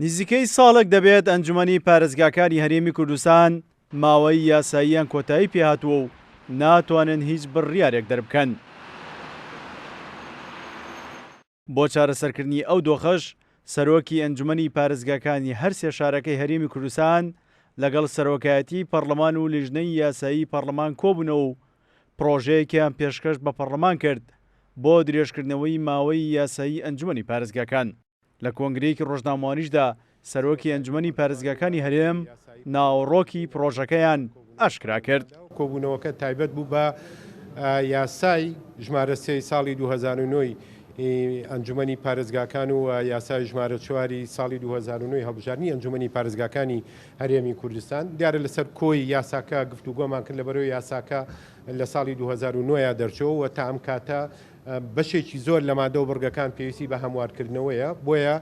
نزیکەی ساڵێک دەبێت ئەنجومەنی پارێزگاکانی هەرێمی کوردستان ماوەی یاساییان کۆتایی پێهاتووە و ناتوانن هیچ بڕیارێک دەربکەن. بۆ چارەسەرکردنی ئەو دۆخەش سەرۆکی ئەنجومەنی پارێزگاکانی هەر سێ شارەکەی هەرێمی کوردستان لەگەڵ سەرۆکایەتی پەرلەمان و لیژنەی یاسایی پەرلەمان کۆبوونەوە و پرۆژەیەکیان پێشکەش بە پەرلەمان کرد بۆ درێژکردنەوەی ماوەی یاسایی ئەنجومەنی پارێزگاکان. لە کۆنگرەیەکی ڕۆژنامەوانیشدا سەرۆکی ئەنجومەنی پارێزگاکانی هەرێم ناوەڕۆکی پرۆژەکەیان ئاشکرا کرد. کۆبوونەوەکە تایبەت بوو بە یاسای ژمارە 3 ساڵی 2009 ئەنجومەنی پارێزگاکان و یاسای ژمارە 4 ساڵی 2009 هەڵبژاردننی ئەنجومەنی پارێزگاکانی هەرێمی کوردستان دیارە لەسەر کۆی یاساکە گفتوگۆمان کرد لەبەرەوەی یاساکە لە ساڵی 2009 دەرچەوە تا ئەم کاتە بەشێکی زۆر لە مادە و بڕگەکان پێویستی بە هەموارکردنەوەیە بۆیە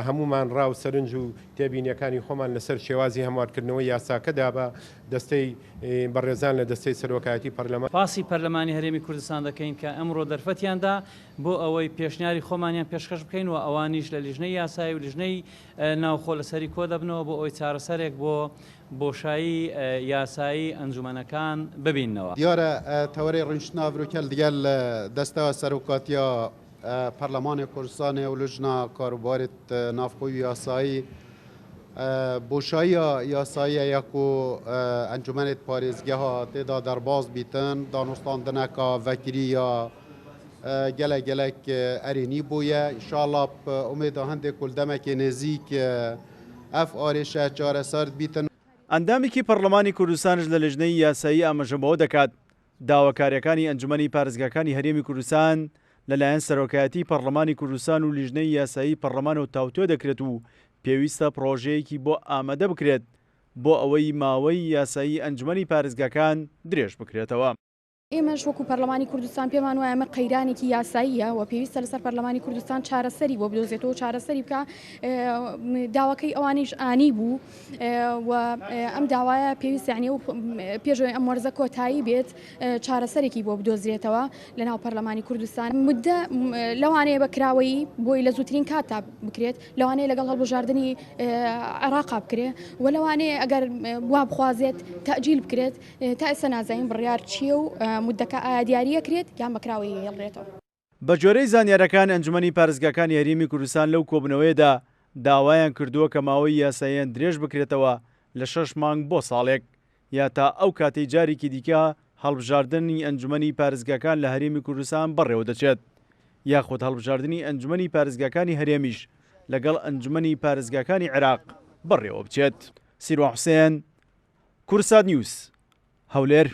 هەمومان ڕاو سەرنج و تێبینیەکانی خۆمان لەسەر شێوازی هەموارکردنەوەی یاساکەدا بە دەستەی بەڕێزان لە دەستەی سەرۆکایەتی پەرلەمان پاسی پەرلەمانی هەرێمی کوردستان دەکەین کە ئەمڕۆ دەرفەتیاندا بۆ ئەوەی پێشنیاری خۆمانیان پێشکەش بکەین و ئەوانیش لە لیژنەی یاسایی و لیژنەی ناوخۆ لەسەری کۆ دەبنەوە بۆ ئەوی چارەسەرێک بۆ بۆشایی یاسایی ئەنجومەنەکان ببینەوە. دیارە تەوەرەی ڕنجناڤروکەل دیگەل دەستەوە سەرۆکاتیە پەرلەمانی کوردستانی و لیژنا کاروبارێت ناوخۆی یاسایی بۆشایی یاسایی یەکو ئەنجومەنێت پارێزگەها تێدا دەرباز بیتن دانوستاندنەکە vekirî ya gelek erênî bûye înşallah umêda hindێک ku demekê nêzik ev arêşe çareser bîtin. ئەندامێکی پەرلەمانی کوردستانش لە لیژنەی یاسایی ئاماژەبەوە دەکات داواکاریەکانی ئەنجومەنی پارێزگاکانی هەرێمی کوردستان لەلایەن سەرۆکایەتی پەرلەمانی کوردستان و لیژنەی یاسایی پەرلەمان و تاوتوێ دەکرێت و پێویستە پرۆژەیەکی بۆ ئامادە بکرێت بۆ ئەوەی ماوەی یاسایی ئەنجومەنی پارێزگاکان درێژ بکرێتەوە. ئێمەش وەکو پەرلەمانی کوردستان پێمان وایە ئەمە قەیرانێکی یاساییە و پێویستە لەسەر پەرلەمانی کوردستان چارەسەری بۆ بدۆزێتەوە چارەسەری بکە داواکەی ئەوانیش ئانی بوو و ئەم داوایە پێویست یعنی و پێشەوەی ئەم وەرزە کۆتایی بێت چارەسەرێکی بۆ بدۆزرێتەوە لە ناو پەرلەمانی کوردستان مدە لەوانەیە بەکراوەی بۆی لە زووترین کاتا بکرێت لەوانەیە لەگەڵ هەڵبژاردننی عێراقا بکرێت و لەوانەیە ئەگەر وا بخوازێت تەجیل بکرێت تا ئێستا نازانین بڕیار چییە و مدەکە ئایا دیاریە کرێت یان بەکراوی هێڵرێتەوە. بە جۆرەی زانیاریەکان ئەنجومەنی پارێزگاکانی هەرێمی کوردستان لەو کۆبنەوەیەدا داوایان کردووە کە ماوەی یاساییان درێژ بکرێتەوە لە 6 مانگ بۆ ساڵێک یا تا ئەو کاتەی جارێکی دیکە هەڵبژاردننی ئەنجومەنی پارێزگاکان لە هەرێمی کوردستان بەڕێوە دەچێت یاخود هەڵبژاردننی ئەنجومەنی پارێزگاکانی هەرێمیش لەگەڵ ئەنجومەنی پارێزگاکانی عێراق بەڕێوە بچێت. سیروان حوسێن، کورسات نیوز، هەولێر.